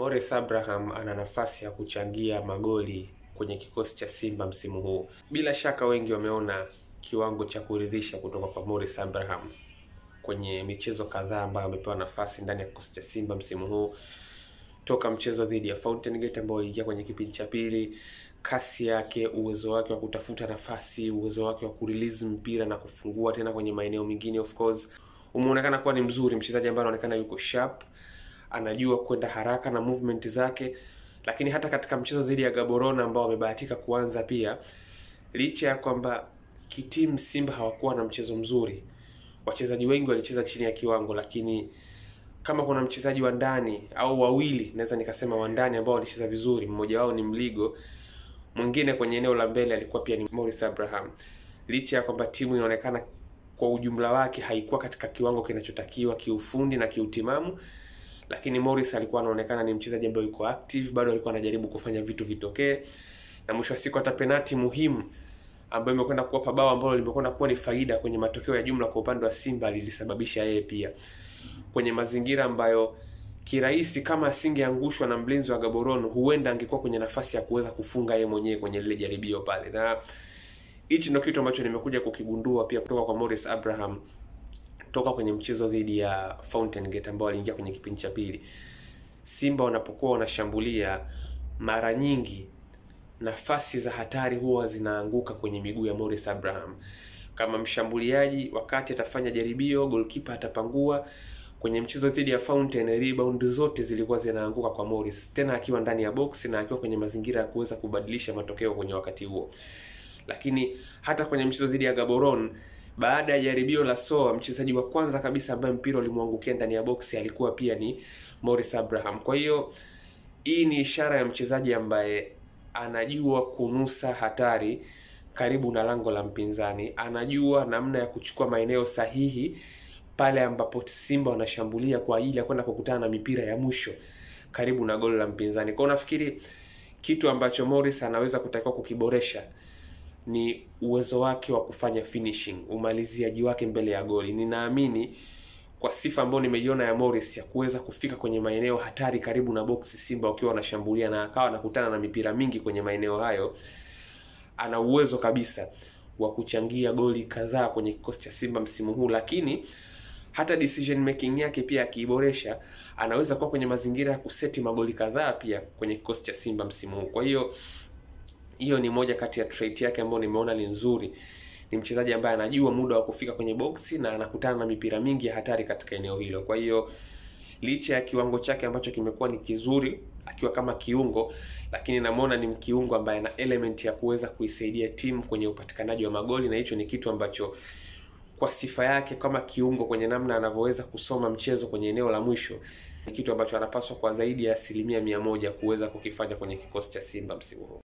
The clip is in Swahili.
Morris Abraham ana nafasi ya kuchangia magoli kwenye kikosi cha Simba msimu huu. Bila shaka wengi wameona kiwango cha kuridhisha kutoka kwa Morris Abraham kwenye michezo kadhaa ambayo amepewa nafasi ndani ya kikosi cha Simba msimu huu. Toka mchezo dhidi ya Fountain Gate ambao aliingia kwenye kipindi cha pili, kasi yake, uwezo wake wa kutafuta nafasi, uwezo wake wa kurelease mpira na kufungua tena kwenye maeneo mengine, of course umeonekana kuwa ni mzuri, mchezaji ambaye anaonekana yuko sharp, anajua kwenda haraka na movement zake. Lakini hata katika mchezo dhidi ya Gaborone ambao wamebahatika kuanza pia, licha ya kwamba kitimu Simba hawakuwa na mchezo mzuri, wachezaji wengi walicheza chini ya kiwango, lakini kama kuna mchezaji wa ndani au wawili, naweza nikasema wa ndani ambao walicheza vizuri, mmoja wao ni Mligo, mwingine kwenye eneo la mbele alikuwa pia ni Morris Abraham. Licha ya kwamba timu inaonekana kwa ujumla wake haikuwa katika kiwango kinachotakiwa kiufundi na kiutimamu, lakini Morris alikuwa anaonekana ni mchezaji ambaye yuko active, bado alikuwa anajaribu kufanya vitu vitokee, na mwisho wa siku hata penalti muhimu ambayo imekwenda kuwapa bao ambalo limekwenda kuwa ni faida kwenye matokeo ya jumla kwa upande wa Simba lilisababisha yeye pia, kwenye mazingira ambayo kirahisi kama asingeangushwa na mlinzi wa Gaborone huenda angekuwa kwenye nafasi ya kuweza kufunga yeye mwenyewe kwenye lile jaribio pale. Na hichi ndio kitu ambacho nimekuja kukigundua pia kutoka kwa Morris Abraham toka kwenye mchezo dhidi ya Fountain Gate ambao aliingia kwenye kipindi cha pili. Simba wanapokuwa wanashambulia, mara nyingi nafasi za hatari huwa zinaanguka kwenye miguu ya Morris Abraham. Kama mshambuliaji, wakati atafanya jaribio, goalkeeper atapangua. Kwenye mchezo dhidi ya Fountain, rebound zote zilikuwa zinaanguka kwa Morris, tena akiwa ndani ya box na akiwa kwenye mazingira ya kuweza kubadilisha matokeo kwenye wakati huo. Lakini hata kwenye mchezo dhidi ya Gaborone, baada ya jaribio la Soa, mchezaji wa kwanza kabisa ambaye mpira ulimwangukia ndani ya box alikuwa pia ni Morris Abraham. Kwa hiyo hii ni ishara ya mchezaji ambaye anajua kunusa hatari karibu na lango la mpinzani, anajua namna ya kuchukua maeneo sahihi pale ambapo Simba wanashambulia kwa ajili ya kwenda kukutana na mipira ya mwisho karibu na goli la mpinzani. Kwa nafikiri kitu ambacho Morris anaweza kutakiwa kukiboresha ni uwezo wake wa kufanya finishing, umaliziaji wake mbele ya goli. Ninaamini kwa sifa ambayo nimeiona ya Morris ya kuweza kufika kwenye maeneo hatari karibu na box Simba wakiwa wanashambulia, na akawa anakutana na mipira mingi kwenye maeneo hayo, ana uwezo kabisa wa kuchangia goli kadhaa kwenye kikosi cha Simba msimu huu. Lakini hata decision making yake pia akiiboresha, anaweza kuwa kwenye mazingira ya kuseti magoli kadhaa pia kwenye kikosi cha Simba msimu huu. Kwa hiyo ni moja kati ya trait yake ambayo nimeona ni nzuri. Ni mchezaji ambaye anajua muda wa kufika kwenye boksi na anakutana na mipira mingi ya hatari katika eneo hilo. Kwa hiyo licha ya kiwango chake ambacho kimekuwa ni kizuri akiwa kama kiungo, lakini namuona ni kiungo ambaye ana element ya kuweza kuisaidia timu kwenye upatikanaji wa magoli, na hicho ni kitu ambacho kwa sifa yake kama kiungo, kwenye namna anavyoweza kusoma mchezo kwenye eneo la mwisho, ni kitu ambacho anapaswa kwa zaidi ya 100% kuweza kukifanya kwenye kikosi cha Simba msimu huu.